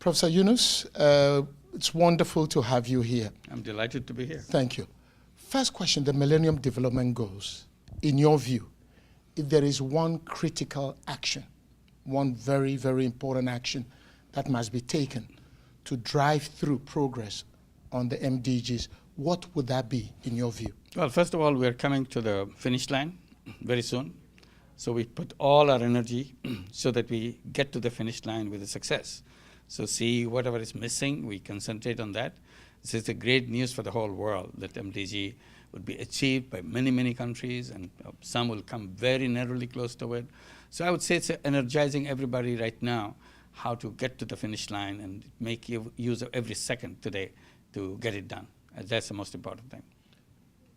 Professor Yunus, it's wonderful to have you here. I'm delighted to be here. Thank you. First question, the Millennium Development Goals. In your view, if there is one critical action, one very, very important action that must be taken to drive through progress on the MDGs, what would that be in your view? Well, first of all, we're coming to the finish line very soon. So we put all our energy so that we get to the finish line with a success. So see whatever is missing, we concentrate on that. This is a great news for the whole world that MDG would be achieved by many, many countries, and some will come very narrowly close to it. So I would say it's energizing everybody right now how to get to the finish line and make use of every second today to get it done. That's the most important thing.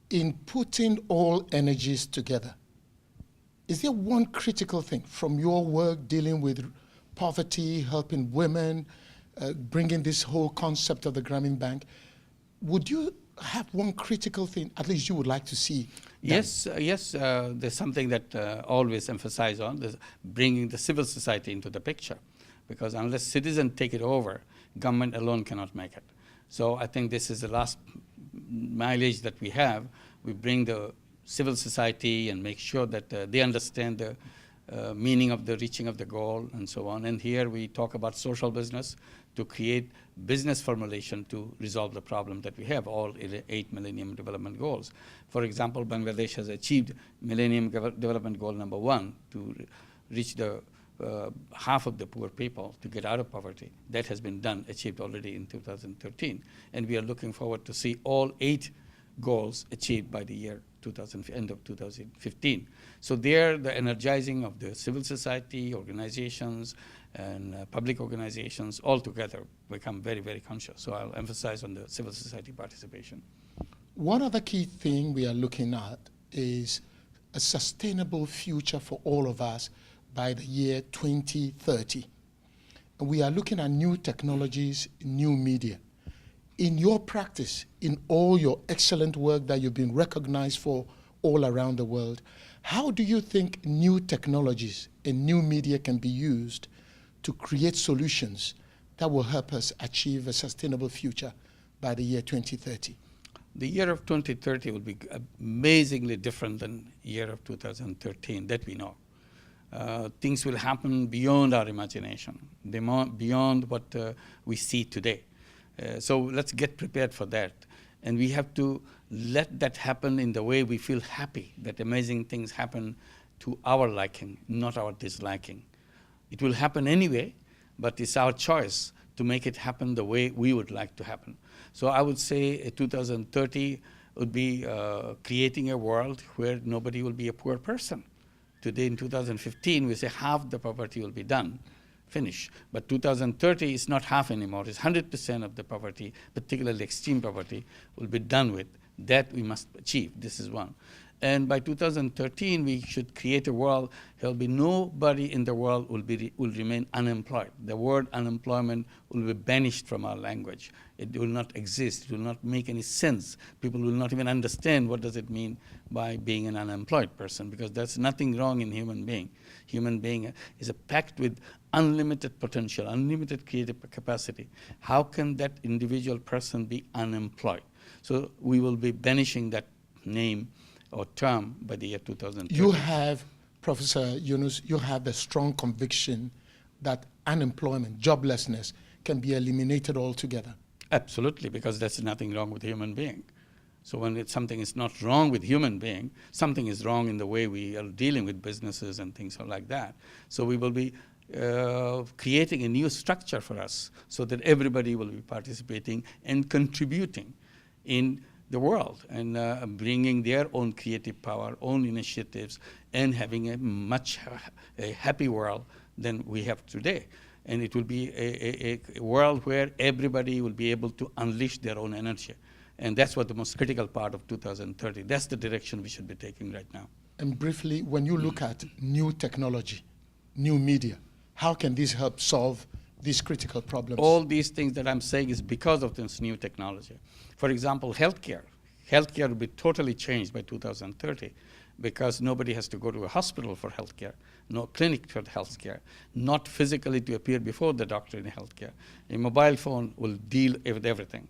In putting all energies together, is there one critical thing from your work dealing with poverty, helping women, bringing this whole concept of the Grameen Bank? Would you have one critical thing, at least you would like to see? Yes, there's something that always emphasize on, bringing the civil society into the picture. Because unless citizens take it over, government alone cannot make it. So I think this is the last mileage that we have. We bring the civil society and make sure that they understand the meaning of the reaching of the goal and so on. And here we talk about social business to create business formulation to resolve the problem that we have, all 8 Millennium Development Goals. For example, Bangladesh has achieved Millennium Development Goal number 1 to reach the half of the poor people to get out of poverty. That has been done, achieved already in 2013. And we are looking forward to see all 8 goals achieved by the year end of 2015. So there, the energizing of the civil society, organizations, and public organizations all together become very, very conscious. So I'll emphasize on the civil society participation. One other key thing we are looking at is a sustainable future for all of us by the year 2030. And we are looking at new technologies, new media. In your practice, in all your excellent work that you've been recognized for all around the world, how do you think new technologies and new media can be used to create solutions that will help us achieve a sustainable future by the year 2030? The year of 2030 will be amazingly different than the year of 2013, that we know. Things will happen beyond our imagination, beyond what we see today. So let's get prepared for that. And we have to let that happen in the way we feel happy, that amazing things happen to our liking, not our disliking. It will happen anyway, but it's our choice to make it happen the way we would like to happen. So I would say 2030 would be creating a world where nobody will be a poor person. Today in 2015, we say half the poverty will be done. Finish. But 2030 is not half anymore. It's 100% of the poverty, particularly extreme poverty, will be done with. That we must achieve. This is one. And by 2013, we should create a world where nobody in the world will remain unemployed. The word unemployment will be banished from our language. It will not exist. It will not make any sense. People will not even understand what does it mean by being an unemployed person, because there's nothing wrong in human being. Human being is packed with unlimited potential, unlimited creative capacity. How can that individual person be unemployed? So we will be banishing that name or term by the year 2030. You have, Professor Yunus, you have a strong conviction that unemployment, joblessness, can be eliminated altogether. Absolutely, because there's nothing wrong with human being. So when something is not wrong with human being, something is wrong in the way we are dealing with businesses and things like that. So we will be creating a new structure for us so that everybody will be participating and contributing in the world and bringing their own creative power, own initiatives, and having a much happy world than we have today. And it will be a world where everybody will be able to unleash their own energy. And that's what the most critical part of 2030. That's the direction we should be taking right now. And briefly, when you look at new technology, new media, how can this help solve these critical problems? All these things that I'm saying is because of this new technology. For example, healthcare. Healthcare will be totally changed by 2030 because nobody has to go to a hospital for healthcare, no clinic for healthcare, not physically to appear before the doctor in healthcare. A mobile phone will deal with everything.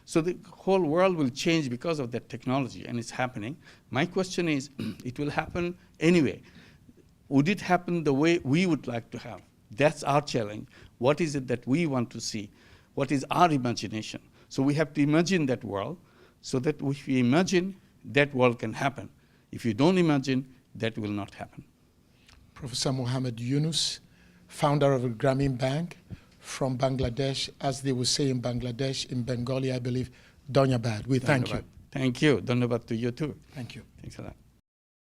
So the whole world will change because of that technology, and it's happening. My question is, it will happen anyway. Would it happen the way we would like to have? That's our challenge. What is it that we want to see? What is our imagination? So we have to imagine that world, so that if we imagine, that world can happen. If you don't imagine, that will not happen. Professor Muhammad Yunus, founder of the Grameen Bank, from Bangladesh, as they would say in Bangladesh, in Bengali, I believe, Dhanyabad. We thank you. Thank you. Dhanyabad to you too. Thank you. Thanks a lot.